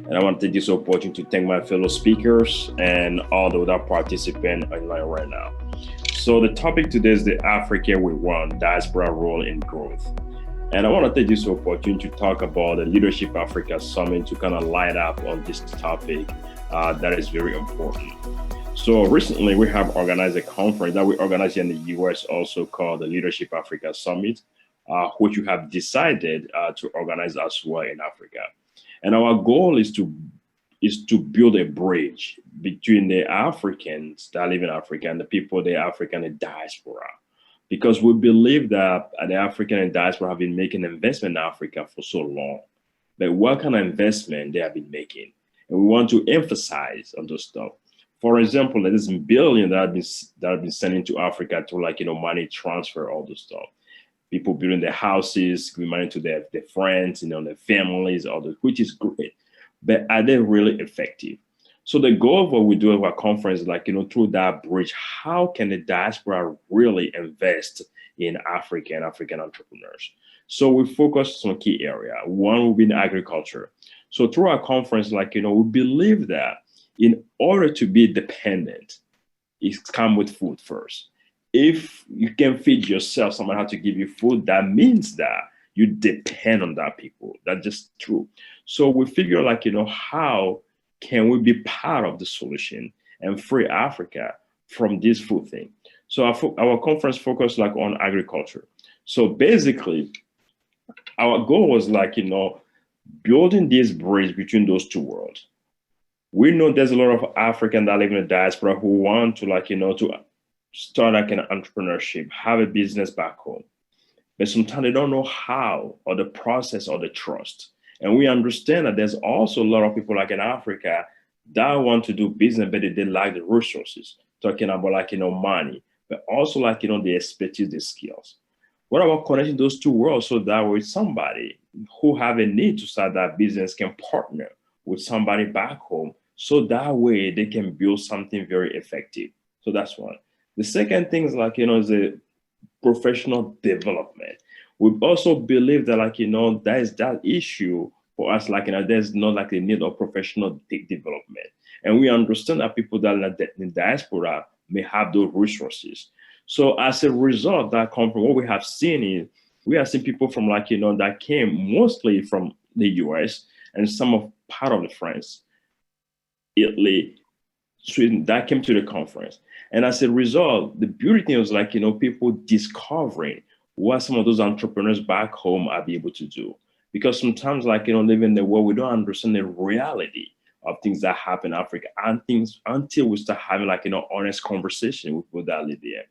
And I want to take this opportunity to thank my fellow speakers and all the other participants online right now. So the topic today is the Africa We Want, Diaspora Role in Growth. And I want to take this opportunity to talk about the Leadership Africa Summit to kind of light up on this topic that is very important. So recently we have organized a conference that we organized in the US also called the Leadership Africa Summit, which we have decided to organize as well in Africa. And our goal is to build a bridge between the Africans that live in Africa and the people, the African and diaspora. Because we believe that the African and diaspora have been making investment in Africa for so long. But what kind of investment they have been making? And we want to emphasize on those stuff. For example, there's billions that have been sent into Africa to money transfer, all those stuff. People building their houses, giving money to their friends, their families, all that, which is great. But are they really effective? So the goal of what we do at our conference is through that bridge, how can the diaspora really invest in Africa and African entrepreneurs? So we focus on key area. One will be in agriculture. So through our conference, we believe that in order to be dependent, it comes with food first. If you can feed yourself, someone has to give you food, that means that you depend on that people. That's just true. So we figure how can we be part of the solution and free Africa from this food thing? So our conference focused on agriculture. So basically, our goal was building this bridge between those two worlds. We know there's a lot of Africans that live in the diaspora who want to to start an entrepreneurship, have a business back home. But sometimes they don't know how, or the process, or the trust. And we understand that there's also a lot of people in Africa that want to do business, but they lack the resources, talking about money, but also the expertise, the skills. What about connecting those two worlds so that way somebody who have a need to start that business can partner with somebody back home, so that way they can build something very effective. So that's one. The second thing is is a professional development. We also believe that there is that issue for us there's not a need of professional development, and we understand that people that are in diaspora may have those resources. So as a result of that conference, what we have seen people from that came mostly from the US and some of part of the France, Italy, Sweden, that came to the conference. And as a result, the beauty thing was people discovering what some of those entrepreneurs back home are able to do. Because sometimes living in the world, we don't understand the reality of things that happen in Africa and things until we start having honest conversation with people that live there.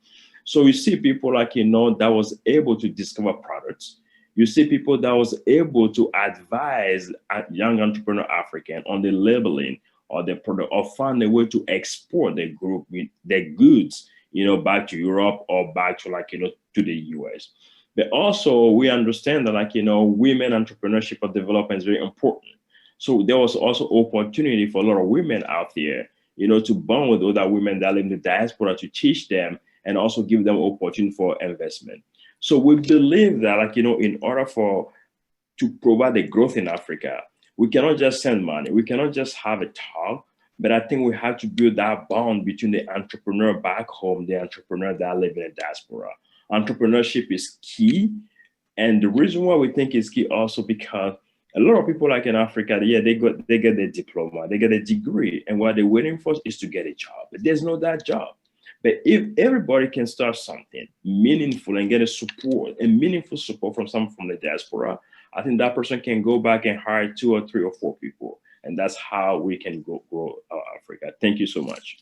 So you see people that was able to discover products. You see people that was able to advise a young entrepreneur African on the labeling or the product, or find a way to export their goods, back to Europe or back to to the US. But also we understand that women entrepreneurship or development is very important. So there was also opportunity for a lot of women out there, to bond with other women that live in the diaspora, to teach them and also give them opportunity for investment. So we believe that in order to provide the growth in Africa, we cannot just send money. We cannot just have a talk, but I think we have to build that bond between the entrepreneur back home, the entrepreneur that live in the diaspora. Entrepreneurship is key. And the reason why we think it's key also because a lot of people in Africa, they get their diploma, they get a degree, and what they're waiting for is to get a job. But there's no that job. But if everybody can start something meaningful and get meaningful support from someone from the diaspora, I think that person can go back and hire 2 or 3 or 4 people. And that's how we can grow Africa. Thank you so much.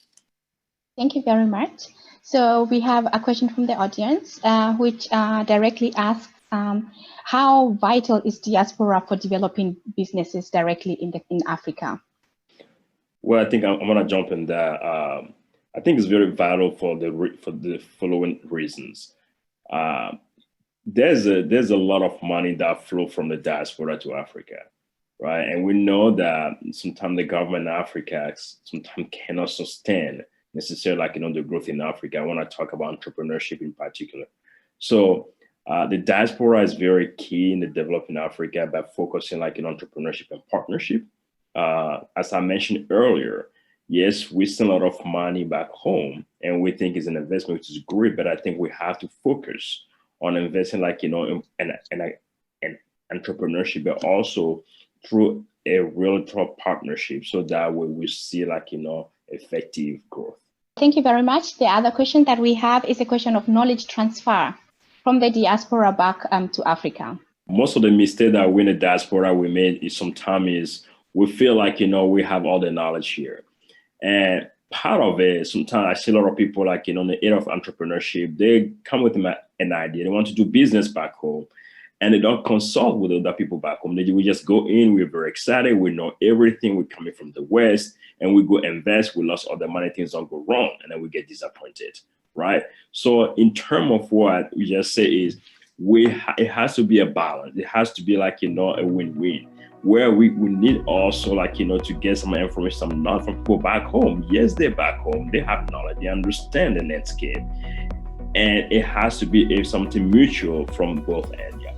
Thank you very much. So we have a question from the audience, which directly asks, how vital is diaspora for developing businesses directly in Africa? Well, I think I'm going to jump in there. I think it's very vital for the following reasons. There's a lot of money that flow from the diaspora to Africa, right? And we know that sometimes the government in Africa sometimes cannot sustain necessarily the growth in Africa. I want to talk about entrepreneurship in particular. So the diaspora is very key in the developing Africa by focusing in entrepreneurship and partnership. as I mentioned earlier, yes, we send a lot of money back home and we think it's an investment, which is great, but I think we have to focus on investing in entrepreneurship, but also through a real trust partnership. So that way we see effective growth. Thank you very much. The other question that we have is a question of knowledge transfer from the diaspora back to Africa. Most of the mistake that we in the diaspora we made is sometimes we feel like, we have all the knowledge here. And part of it, sometimes I see a lot of people in the area of entrepreneurship, they come with an idea. They want to do business back home and they don't consult with other people back home. We just go in, we're very excited, we know everything, we're coming from the West, and we go invest, we lost all the money, things don't go wrong, and then we get disappointed, right? So in terms of what we just say is, it has to be a balance. It has to be a win-win, where we need also to get some information, some knowledge from people back home. Yes, they're back home, they have knowledge, they understand the landscape, and it has to be something mutual from both ends. Yeah.